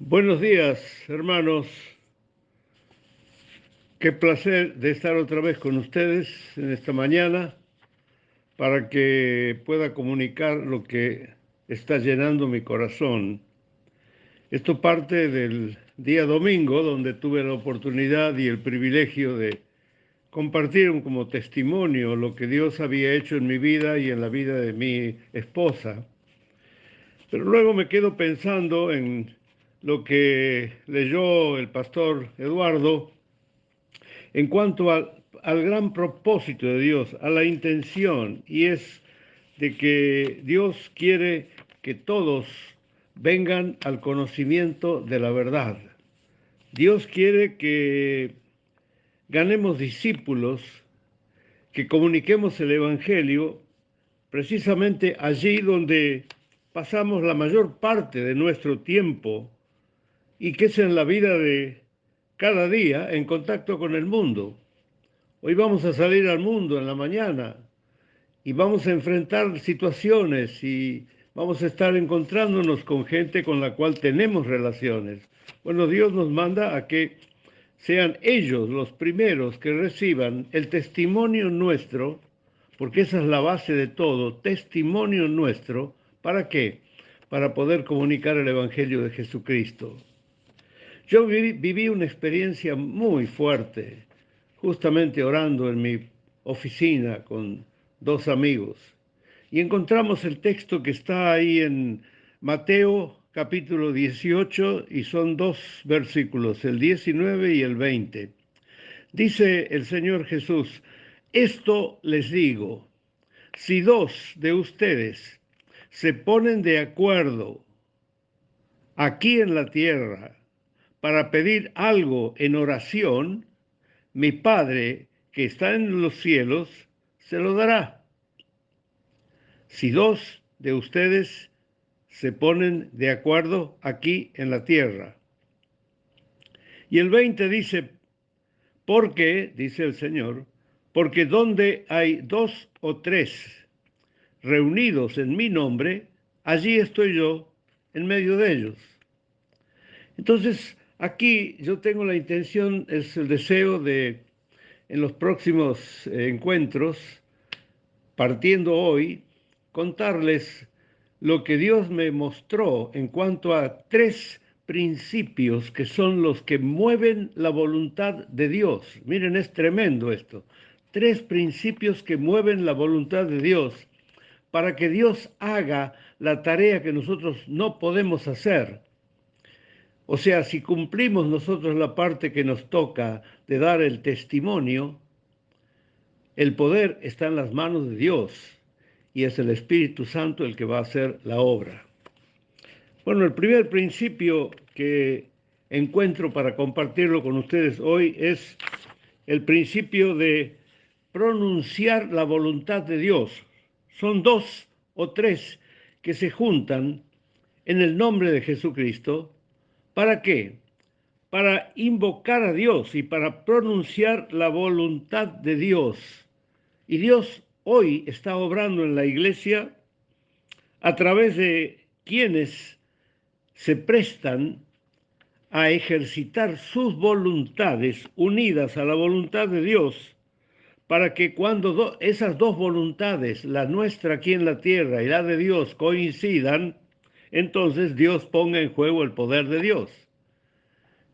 Buenos días, hermanos. Qué placer de estar otra vez con ustedes en esta mañana para que pueda comunicar lo que está llenando mi corazón. Esto parte del día domingo, donde tuve la oportunidad y el privilegio de compartir como testimonio lo que Dios había hecho en mi vida y en la vida de mi esposa. Pero luego me quedo pensando en lo que leyó el pastor Eduardo en cuanto al gran propósito de Dios, a la intención, y es de que Dios quiere que todos vengan al conocimiento de la verdad. Dios quiere que ganemos discípulos, que comuniquemos el Evangelio precisamente allí donde pasamos la mayor parte de nuestro tiempo y que es en la vida de cada día en contacto con el mundo. Hoy vamos a salir al mundo en la mañana y vamos a enfrentar situaciones y vamos a estar encontrándonos con gente con la cual tenemos relaciones. Bueno, Dios nos manda a que sean ellos los primeros que reciban el testimonio nuestro, porque esa es la base de todo, testimonio nuestro. ¿Para qué? Para poder comunicar el Evangelio de Jesucristo. Yo viví una experiencia muy fuerte, justamente orando en mi oficina con dos amigos. Y encontramos el texto que está ahí en Mateo capítulo 18 y son dos versículos, el 19 y el 20. Dice el Señor Jesús, esto les digo, si dos de ustedes se ponen de acuerdo aquí en la tierra para pedir algo en oración, mi Padre que está en los cielos se lo dará. Si dos de ustedes se ponen de acuerdo aquí en la tierra. Y el 20 dice, porque, dice el Señor, porque donde hay dos o tres reunidos en mi nombre, allí estoy yo en medio de ellos. Entonces, aquí yo tengo la intención, es el deseo de, en los próximos encuentros, partiendo hoy, contarles lo que Dios me mostró en cuanto a tres principios que son los que mueven la voluntad de Dios. Miren, es tremendo esto. Tres principios que mueven la voluntad de Dios para que Dios haga la tarea que nosotros no podemos hacer. O sea, si cumplimos nosotros la parte que nos toca de dar el testimonio, el poder está en las manos de Dios y es el Espíritu Santo el que va a hacer la obra. Bueno, el primer principio que encuentro para compartirlo con ustedes hoy es el principio de pronunciar la voluntad de Dios. Son dos o tres que se juntan en el nombre de Jesucristo. ¿Para qué? Para invocar a Dios y para pronunciar la voluntad de Dios. Y Dios hoy está obrando en la iglesia a través de quienes se prestan a ejercitar sus voluntades unidas a la voluntad de Dios, para que cuando esas dos voluntades, la nuestra aquí en la tierra y la de Dios, coincidan, entonces Dios ponga en juego el poder de Dios.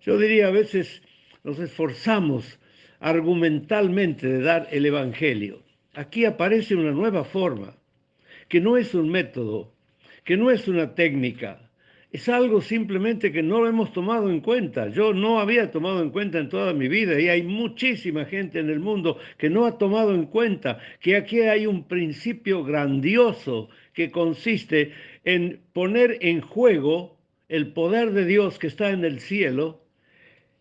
Yo diría, a veces nos esforzamos argumentalmente de dar el Evangelio. Aquí aparece una nueva forma, que no es un método, que no es una técnica, es algo simplemente que no lo hemos tomado en cuenta. Yo no había tomado en cuenta en toda mi vida y hay muchísima gente en el mundo que no ha tomado en cuenta que aquí hay un principio grandioso que consiste en poner en juego el poder de Dios que está en el cielo,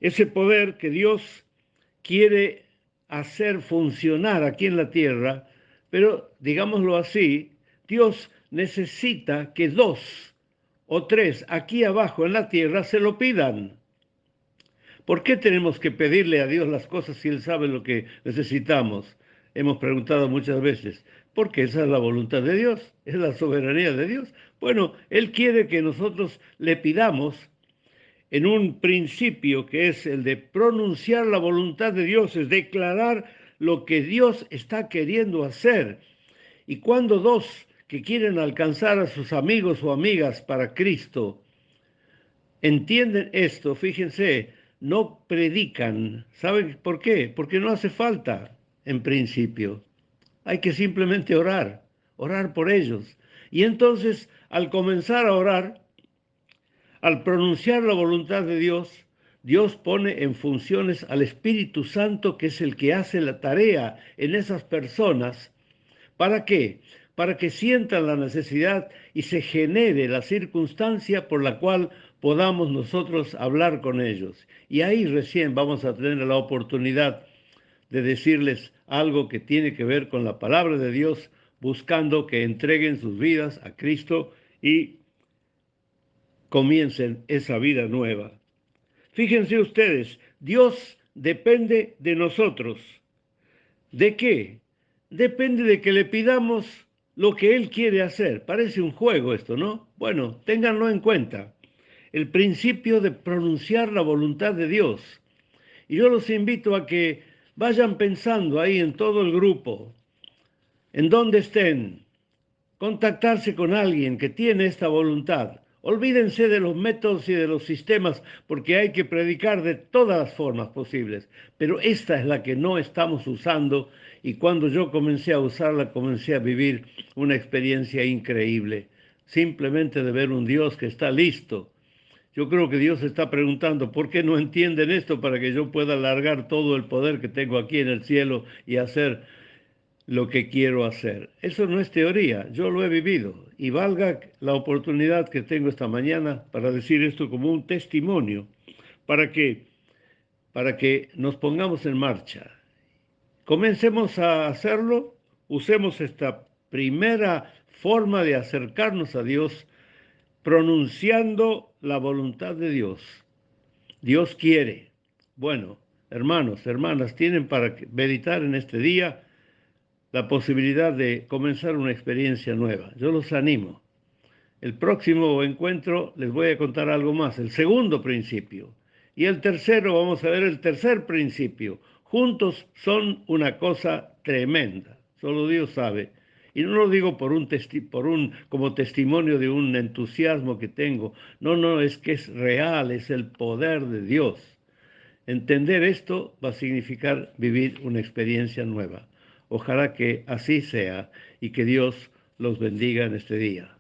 ese poder que Dios quiere hacer funcionar aquí en la tierra, pero digámoslo así, Dios necesita que dos o tres aquí abajo en la tierra se lo pidan. ¿Por qué tenemos que pedirle a Dios las cosas si Él sabe lo que necesitamos? Hemos preguntado muchas veces. Porque esa es la voluntad de Dios, es la soberanía de Dios. Bueno, Él quiere que nosotros le pidamos en un principio que es el de pronunciar la voluntad de Dios, es declarar lo que Dios está queriendo hacer. Y cuando dos que quieren alcanzar a sus amigos o amigas para Cristo entienden esto, fíjense, no predican. ¿Saben por qué? Porque no hace falta, en principio. Hay que simplemente orar, orar por ellos. Y entonces, al comenzar a orar, al pronunciar la voluntad de Dios, Dios pone en funciones al Espíritu Santo, que es el que hace la tarea en esas personas. ¿Para qué? Para que sientan la necesidad y se genere la circunstancia por la cual podamos nosotros hablar con ellos. Y ahí recién vamos a tener la oportunidad de decirles algo que tiene que ver con la palabra de Dios, buscando que entreguen sus vidas a Cristo y comiencen esa vida nueva. Fíjense ustedes, Dios depende de nosotros. ¿De qué? Depende de que le pidamos lo que Él quiere hacer. Parece un juego esto, ¿no? Bueno, ténganlo en cuenta. El principio de pronunciar la voluntad de Dios. Y yo los invito a que vayan pensando ahí en todo el grupo, en donde estén, contactarse con alguien que tiene esta voluntad. Olvídense de los métodos y de los sistemas, porque hay que predicar de todas las formas posibles, pero esta es la que no estamos usando, y cuando yo comencé a usarla, comencé a vivir una experiencia increíble, simplemente de ver un Dios que está listo. Yo creo que Dios está preguntando, ¿por qué no entienden esto para que yo pueda alargar todo el poder que tengo aquí en el cielo y hacer lo que quiero hacer? Eso no es teoría, yo lo he vivido, y valga la oportunidad que tengo esta mañana para decir esto como un testimonio, para que, para que nos pongamos en marcha. Comencemos a hacerlo, usemos esta primera forma de acercarnos a Dios, pronunciando la voluntad de Dios. Dios quiere. Bueno, hermanos, hermanas, tienen para meditar en este día la posibilidad de comenzar una experiencia nueva. Yo los animo. El próximo encuentro les voy a contar algo más, el segundo principio. Y el tercero, vamos a ver el tercer principio. Juntos son una cosa tremenda, solo Dios sabe. Y no lo digo como testimonio de un entusiasmo que tengo. No, no, es que es real, es el poder de Dios. Entender esto va a significar vivir una experiencia nueva. Ojalá que así sea y que Dios los bendiga en este día.